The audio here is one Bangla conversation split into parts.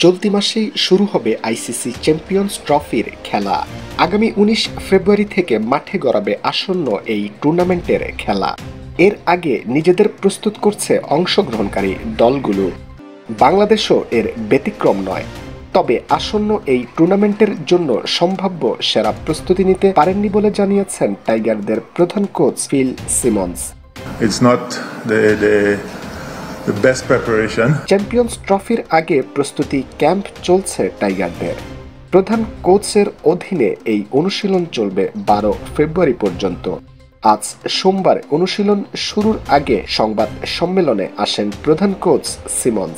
চলতি মাসেই শুরু হবে আইসিসি চ্যাম্পিয়ন্স ট্রফির খেলা। আগামী ১৯ ফেব্রুয়ারি থেকে মাঠে গড়াবে আসন্ন এই টুর্নামেন্টের খেলা। এর আগে নিজেদের প্রস্তুত করছে অংশগ্রহণকারী দলগুলো। বাংলাদেশও এর ব্যতিক্রম নয়। তবে আসন্ন এই টুর্নামেন্টের জন্য সম্ভাব্য সেরা প্রস্তুতি নিতে পারেননি বলে জানিয়েছেন টাইগারদের প্রধান coach Phil Simmons. The best preparation. Champions ট্রফির আগে প্রস্তুতি ক্যাম্প চলছে টাইগারদের। প্রধান কোচের অধীনে এই অনুশীলন চলবে ১২ ফেব্রুয়ারি পর্যন্ত। আজ সোমবার অনুশীলন শুরুর আগে সংবাদ সম্মেলনে আসেন প্রধান coach Simmons.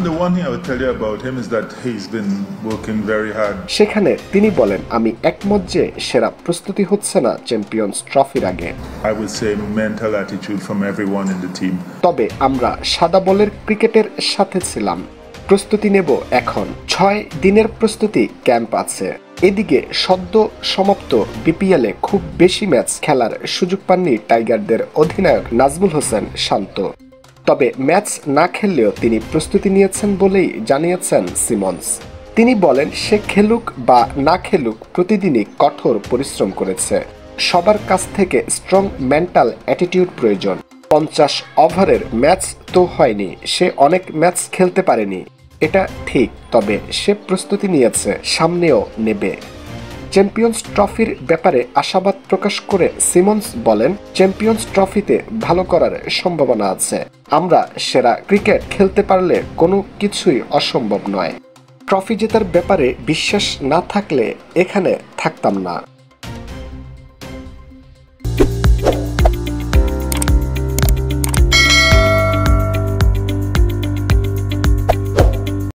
The one thing I would tell you about him is that he's been working very hard. সেখানে তিনি বলেন, আমি একমত যে সেরা প্রস্তুতি হচ্ছে না চ্যাম্পিয়ন্স ট্রফির আগে। I would say mental attitude from everyone in the team. তবে আমরা সাদা বলের ক্রিকেটের সাথে ছিলাম। প্রস্তুতি নেব এখন। ৬ দিনের প্রস্তুতি ক্যাম্প আছে। এদিকে সদ্য সমাপ্ত বিপিএলে খুব বেশি ম্যাচ খেলার সুযোগ পাননি টাইগারদের অধিনায়ক নাজমুল হোসেন শান্ত। তবে ম্যাচ না খেললেও তিনি প্রস্তুতি নিয়েছেন বলেই জানিয়েছেন সিমন্স। তিনি বলেন, সে খেলুক বা না খেলুক প্রতিদিনই কঠোর পরিশ্রম করেছে। সবার কাছ থেকে স্ট্রং মেন্টাল অ্যাটিটিউড প্রয়োজন। ৫০ ওভারের ম্যাচ তো হয়নি, সে অনেক ম্যাচ খেলতে পারেনি, এটা ঠিক। তবে সে প্রস্তুতি নিয়েছে, সামনেও নেবে। চ্যাম্পিয়ন্স ট্রফির ব্যাপারে আশাবাদ প্রকাশ করে সিমন্স বলেন, চ্যাম্পিয়ন্স ট্রফিতে ভালো করার সম্ভাবনা আছে। আমরা সেরা ক্রিকেট খেলতে পারলে কোনো কিছুই অসম্ভব নয়। ট্রফি জেতার ব্যাপারে বিশ্বাস না থাকলে এখানে থাকতাম না।